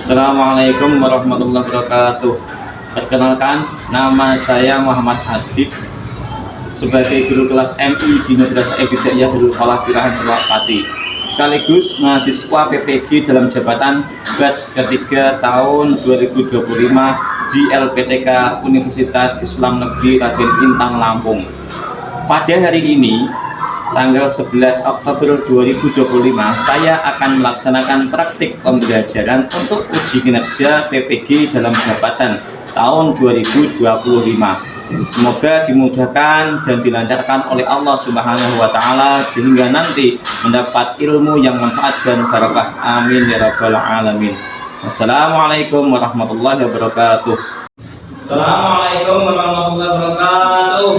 Assalamualaikum warahmatullahi wabarakatuh. Perkenalkan, nama saya Muhammad Adib sebagai guru kelas MI di Madrasah Ibtidaiyah Darul Falah Sirahan Purwakati, sekaligus mahasiswa PPG dalam jabatan batch ketiga tahun 2025 di LPTK Universitas Islam Negeri Raden Intan Lampung. Pada hari ini, tanggal 11 Oktober 2025, saya akan melaksanakan praktik pembelajaran untuk uji kinerja PPG dalam jabatan tahun 2025. Semoga dimudahkan dan dilancarkan oleh Allah Subhanahu wa Ta'ala sehingga nanti mendapat ilmu yang manfaat dan barokah. Amin ya rabbal alamin. Assalamualaikum warahmatullahi wabarakatuh. Assalamualaikum warahmatullahi wabarakatuh.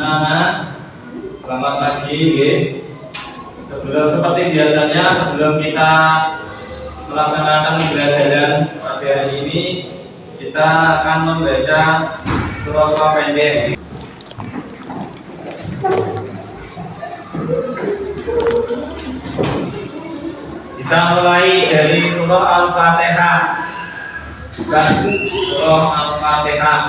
Anak-anak, selamat pagi. Seperti biasanya, sebelum kita melaksanakan pembelajaran pada hari ini, kita akan membaca surah pendek. Kita mulai dari surah Al-Fatihah. Surah Al-Fatihah.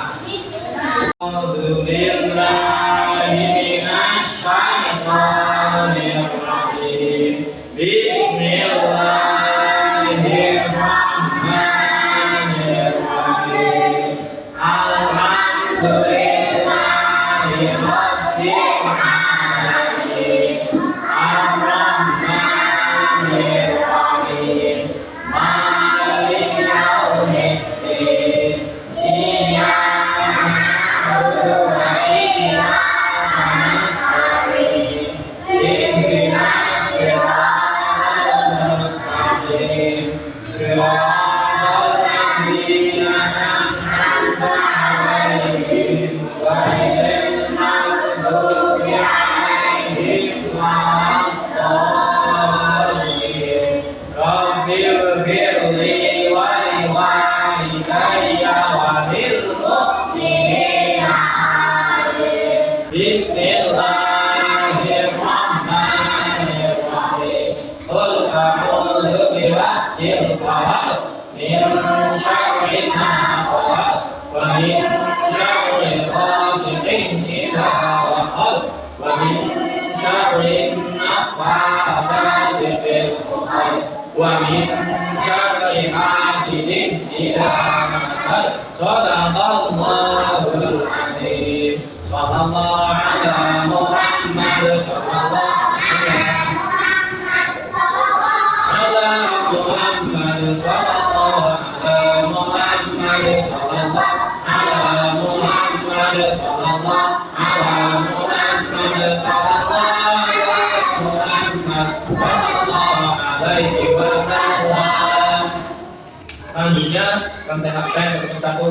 Selanjutnya akan saya absen satu persatu.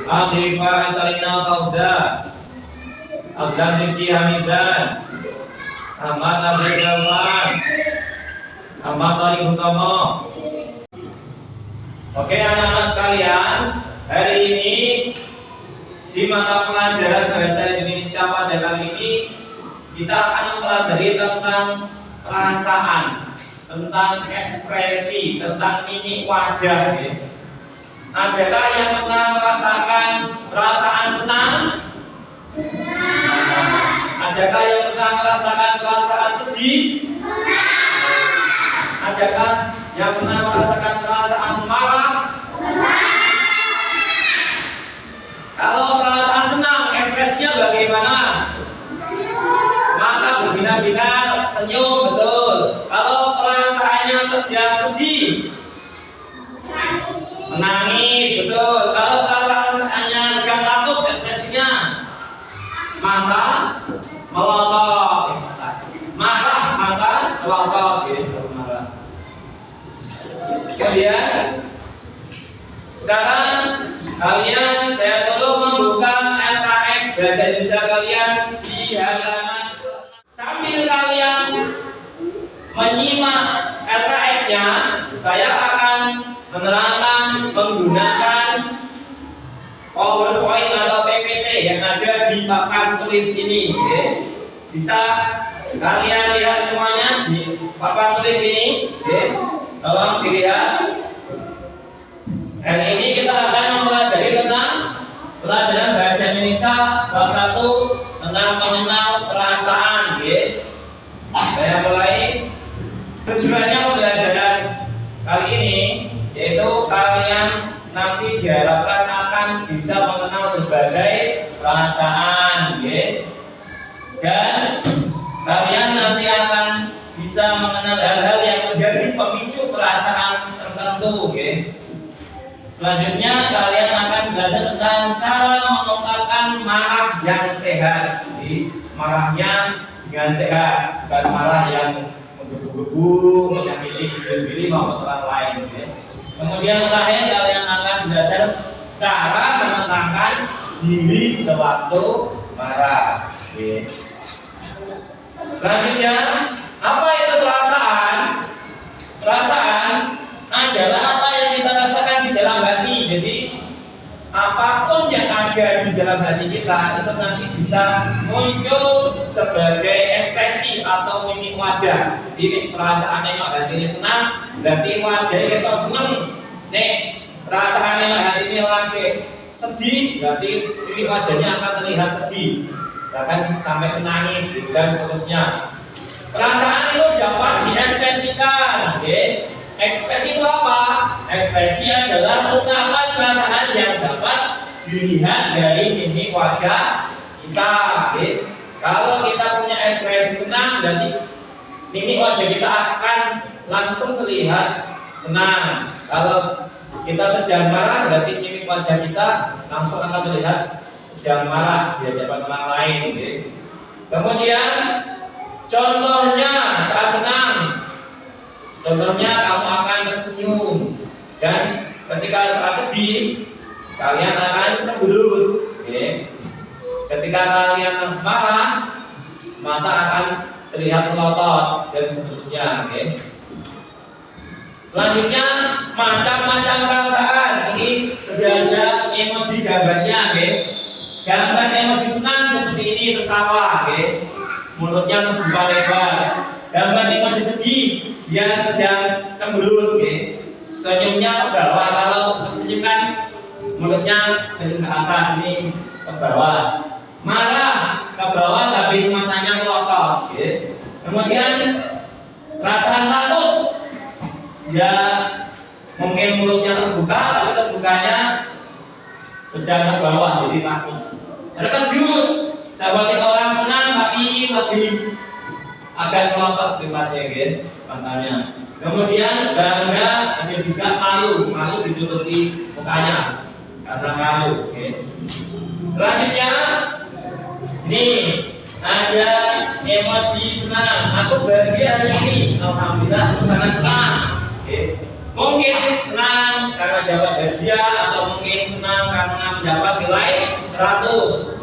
Adhifa Salina Fauza, Abdan Rifki Hamizan, Ahmad Abdul Jalman, Ahmad Tariq Hutomo. Oke anak-anak sekalian, hari ini di mata pelajaran bahasa Indonesia pada kali ini kita akan mempelajari tentang perasaan, tentang ekspresi, tentang mimik wajah. Adakah yang pernah merasakan perasaan senang? Adakah yang pernah merasakan perasaan sedih? Adakah yang pernah merasakan perasaan marah? Kalau perasaan senang, ekspresinya bagaimana? Mata berbinar-binar, senyum, betul. Kalau perasaannya sedih, menangis, betul. Kalau perasaannya tegang takut, ekspresinya mata melotot, marah, mata melotot, marah. Kemudian sekarang kalian saya suruh membuka LKS bahasa Indonesia kalian di halaman. Sambil kalian menyimak LKS-nya, saya akan menerangkan menggunakan PowerPoint atau PPT yang ada di papan tulis ini. Bisa Kalian lihat semuanya di papan tulis ini, oke? Tolong dilihat. Dan ini kita akan mempelajari tentang pelajaran bahasa Indonesia bab 1 tentang mengenal perasaan, oke? Saya mulai. Tujuannya pembelajaran kali ini yaitu kalian nanti diharapkan akan bisa mengenal berbagai perasaan, oke? Dan kalian nanti akan bisa mengenal hal-hal yang menjadi pemicu perasaan tertentu, oke? Selanjutnya kalian akan belajar tentang cara mengungkapkan marah yang sehat. Jadi marahnya dengan sehat, bukan marah yang menggebu-gebu, menyakiti diri sendiri maupun orang lain, oke? Kemudian terakhir kalian akan belajar cara menenangkan diri sewaktu marah, oke? Selanjutnya, apa itu perasaan? Perasaan adalah apa yang kita rasakan di dalam hati. Jadi, apapun yang ada di dalam hati kita itu nanti bisa muncul sebagai ekspresi atau mimik wajah. Jadi, perasaan yang hati ini senang, berarti wajahnya kita senang. Nih, perasaan yang hati ini lagi sedih, berarti mimik wajahnya akan terlihat sedih. Bahkan sampai menangis dan seterusnya. Perasaan itu dapat diekspresikan, okay? Ekspresi itu apa? Ekspresi adalah ungkapan perasaan yang dapat dilihat dari mimik wajah kita, okay? Kalau kita punya ekspresi senang, berarti mimik wajah kita akan langsung terlihat senang. Kalau kita sedang marah, berarti mimik wajah kita langsung akan terlihat sedang marah di hadapan orang lain, okay? Kemudian contohnya saat senang, contohnya kamu akan tersenyum, dan ketika saat sedih kalian akan cemberut, okay? Ketika kalian marah mata akan terlihat melotot dan seterusnya, okay? Selanjutnya macam-macam perasaan. Ini sudah ada emosi gambarnya, okay? Gambar emosi senang seperti ini, tertawa, okay? Mulutnya terbuka lebar. Gambar emosi sedih, dia sedang cemberut, okay? Senyumnya ke bawah. Kalau senyum kan mulutnya senyum ke atas, ini ke bawah. Marah ke bawah sambil matanya melotot, okay? Kemudian perasaan takut, dia mungkin mulutnya terbuka, tapi terbukanya sedang ke bawah, jadi takut. Terkejut, seperti orang senang tapi lebih agak melotot tempatnya, gitu, matanya. Kemudian bangga, ada juga malu, malu ditutupi mukanya karena malu, gitu. Selanjutnya, ini ada emosi senang. Aku bahagia hari ini, alhamdulillah, sangat senang, gitu. Mungkin senang karena dapat hadiah, atau mungkin senang karena mendapat nilai 100.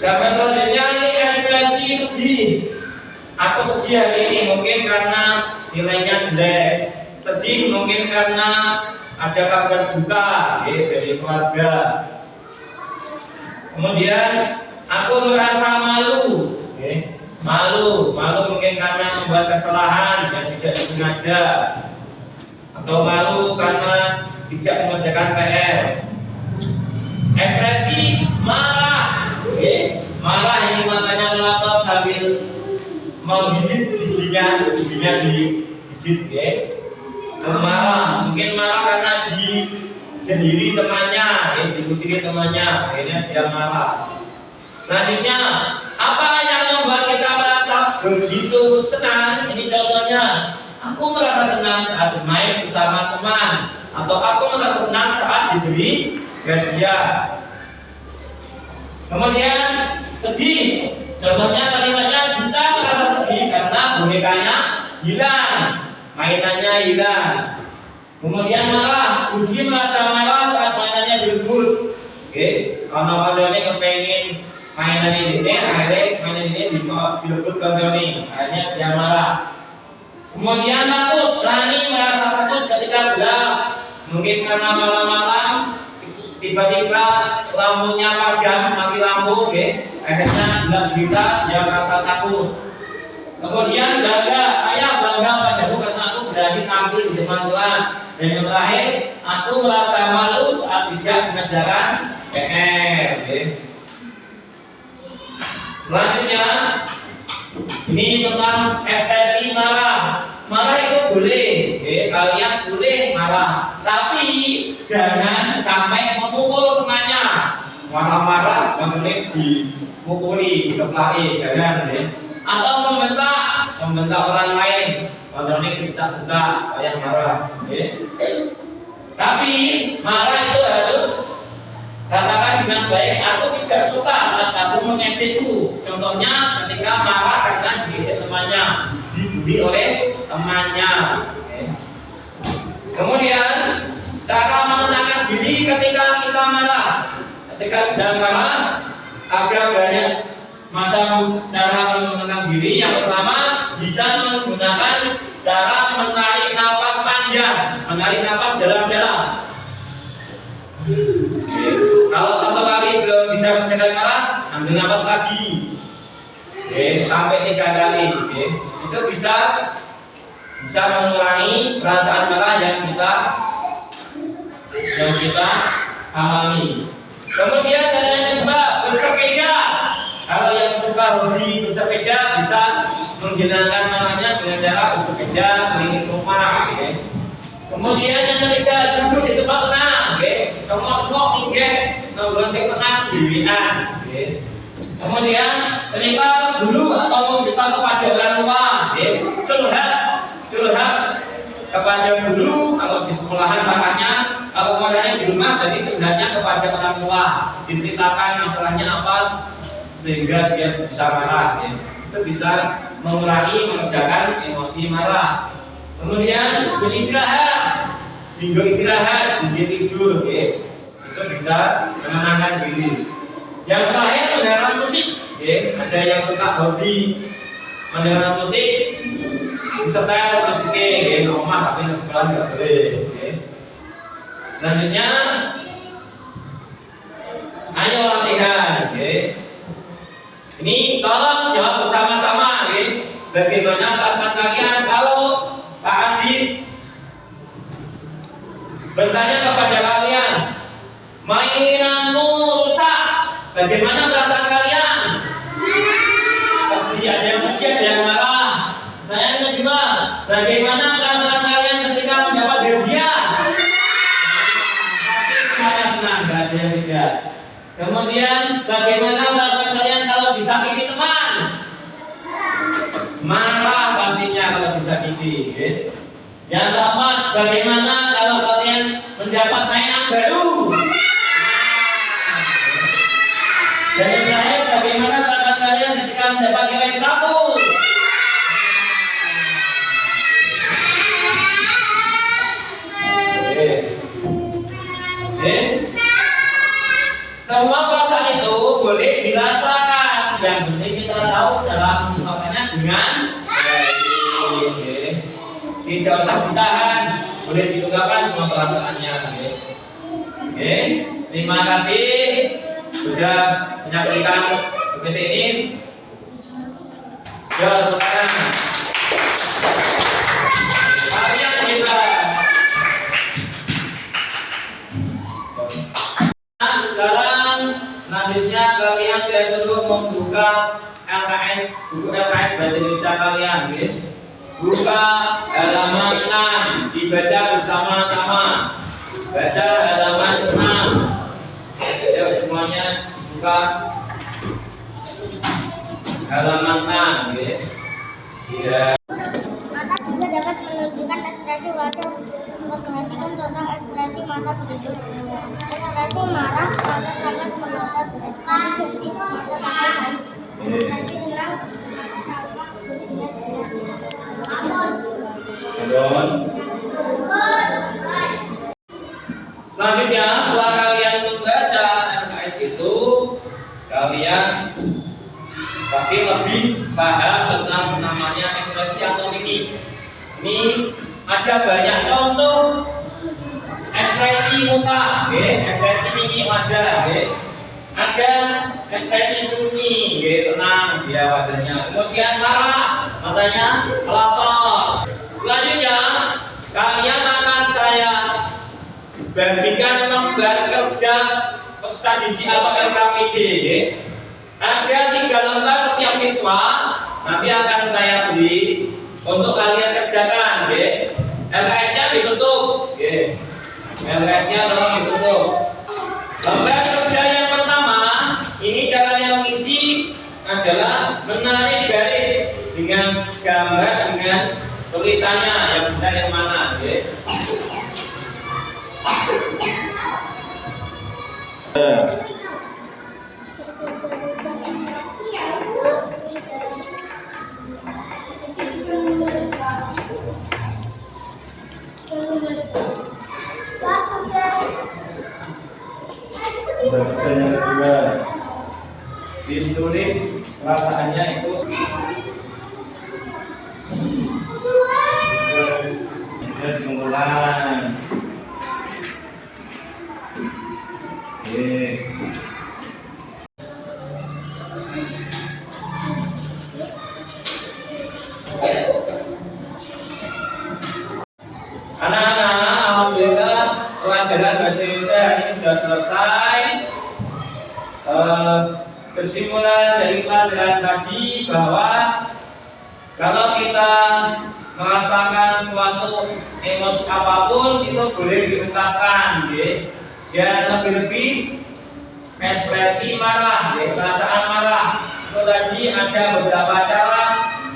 Gambar selanjutnya ini ekspresi sedih. Aku sedih hari ini mungkin karena nilainya jelek. Sedih mungkin karena ada kabar duka, dari keluarga. Kemudian aku merasa malu. Malu mungkin karena membuat kesalahan yang tidak disengaja, atau malu karena tidak mengerjakan PR. Ekspresi marah, marah ini matanya melotot sambil menggigit giginya digigit, marah, mungkin marah karena dijendiri temannya, dimusiri temannya, akhirnya dia marah. Selanjutnya, apa yang membuat kita merasa begitu senang? Ini contohnya, aku merasa senang saat bermain bersama teman, atau aku merasa senang saat diberi hadiah. Kemudian sedih, contohnya kalimatnya Dita merasa sedih karena bonekanya hilang, mainannya hilang. Kemudian marah, Budi merasa marah saat mainannya direbut. Kawan-kawan ini kepengen mainan ini, akhirnya mainan ini direbut kawan ini, akhirnya dia marah. Kemudian takut, Rani merasa takut ketika gelap, mungkin karena malam-malam tiba-tiba lampunya padam, mati lampu, akhirnya bilang kita dia merasa takut. Kemudian bangga, ayah bangga padaku karena aku berani tampil di depan kelas. Dan yang terakhir, aku merasa malu saat tidak mengerjakan PR. Selanjutnya, ini tentang ekspresi marah. Marah itu boleh, kalian boleh marah, tapi jangan sampai memukul temannya. Marah-marah nggak boleh dipukuli, dikeplaki, jangan atau membentak orang lain. Contohnya kita buka kayak marah, tapi marah itu harus katakan dengan baik. Aku tidak suka saat kamu mengejekku. Contohnya ketika marah karena diejek temannya, dibully oleh temannya. Kemudian cara menenangkan diri ketika kita marah. Ketika sedang marah, ada banyak macam cara menenangkan diri. Yang pertama, bisa menggunakan cara menarik nafas panjang, menarik nafas dalam-dalam. Kalau satu kali belum bisa menekan marah, ambil nafas lagi, sampai 3 kali. Itu bisa mengurangi perasaan marah yang kita alami. Kemudian yang kedua, bersepeda. Kalau yang suka hobi bersepeda bisa menghilangkan marahnya dengan cara bersepeda keliling rumah. Kemudian yang ketiga, duduk di tempat tenang. Tengok tinggi, ngobrol sing tenang dewean. Kemudian cerita dulu atau cerita kepada orang tua. Curhat kepada dulu. Kalau di sekolahan makanya, kalau marahnya di rumah, jadi curhatnya kepada orang tua. Diceritakan masalahnya apa sehingga dia bisa marah. Itu bisa mengerjakan emosi marah. Kemudian beristirahat, hingga istirahat, hingga tidur, itu bisa menenangkan diri. Yang terakhir, mendengarkan musik. Ada yang suka hobi mendengarkan musik, disetel musiknya, rumah tapi di sekolah nggak boleh. Selanjutnya, ayo latihan. Ini tolong jawab bersama-sama. Bagaimana perasaan kalian kalau Pak Adi bertanya kepada kalian, mainanmu rusak, bagaimana perasaan kalian? Sedih, ada yang sedih, ada yang marah. Pertanyaan kedua, bagaimana perasaan kalian ketika mendapat hadiah? Semuanya senang, nggak ada yang tidak. Kemudian bagaimana perasaan kalian kalau disakiti teman? Marah pastinya kalau disakiti. Yang keempat, bagaimana kalau kalian mendapat mainan baru? Dan yang terakhir, bagaimana perasaan kalian ketika mendapat nilai 100? Semua perasaan itu boleh dirasakan. Yang penting kita tahu cara mengungkapkannya dengan baik. Tidak usah ditahan, boleh diungkapkan semua perasaannya. Terima kasih sudah menyaksikan seperti ini. Ya, tepuk tangan. Kalian hebat. Sekarang selanjutnya kalian saya suruh membuka LKS, buku LKS Bahasa Indonesia kalian. Buka halaman 6, dibaca bersama-sama. Baca halaman 6. Ayo semuanya buka halaman 6, ya. Mata juga dapat menunjukkan ekspresi wajah. Memperhatikan contoh ekspresi mata berikut. Ekspresi marah, mata sangat melotot. Ekspresi sedih, mata sangat sakit. Ekspresi senang, mata tampak bersinar-sinar. Selanjutnya, setelah kalian membaca LKS itu, kalian pasti lebih paham tentang namanya ekspresi atau mimik. Ini ada banyak contoh ekspresi muka, ekspresi mimik wajah. Ada ekspresi sunyi, tenang dia wajahnya. Kemudian marah, matanya melotot. Selanjutnya kalian akan saya bagikan lembar kerja peserta didik atau LKPD. Ada 3 lembar setiap siswa. Nanti akan saya beri untuk kalian kerjakan. LKS-nya ditutup. LKS-nya tolong ditutup. Lembar kerja yang pertama, ini caranya mengisi adalah menarik garis dengan gambar dengan tulisannya yang benar yang mana, Baca yang kedua, ditulis perasaannya itu mengulang. Anak-anak, alhamdulillah pelajaran bahasa Indonesia ini sudah selesai. Kesimpulan dari pelajaran tadi bahwa kalau kita merasakan suatu emosi apapun itu boleh diungkapkan, dan lebih-lebih ekspresi marah, perasaan marah itu tadi ada beberapa cara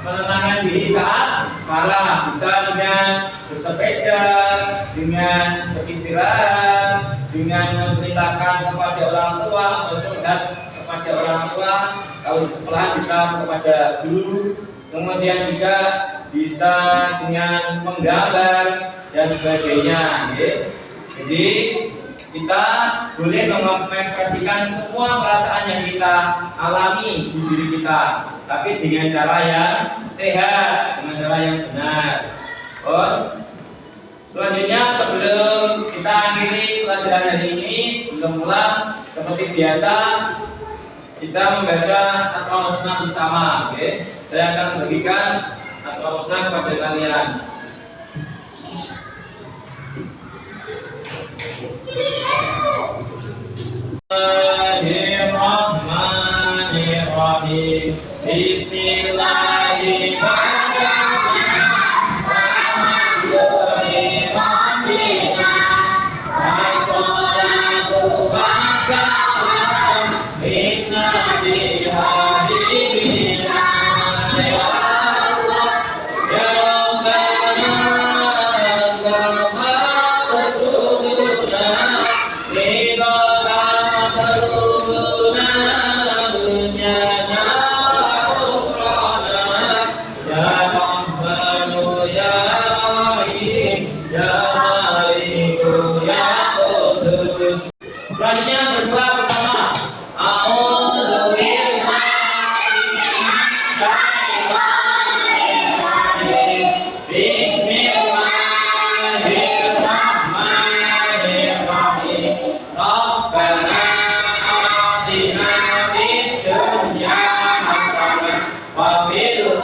menenangkan diri saat marah, bisa dengan bersepeda, dengan beristirahat, dengan menceritakan kepada orang tua atau curhat kepada orang tua, kalau di sekolah bisa kepada guru, kemudian juga bisa dengan menggambar dan sebagainya. Jadi kita boleh mengekspresikan semua perasaan yang kita alami di diri kita, tapi dengan cara yang sehat, dengan cara yang benar. Selanjutnya, sebelum kita akhiri pelajaran hari ini, sebelum pulang, seperti biasa kita membaca Asmaul Husna bersama. Saya akan memberikan Asmaul Husna kepada kalian. Bismillahirrahmanirrahim. Selanjutnya berdoa bersama. Bismillahirrahmanirrahim. Rabbana atina fid dunya hasanah wa fil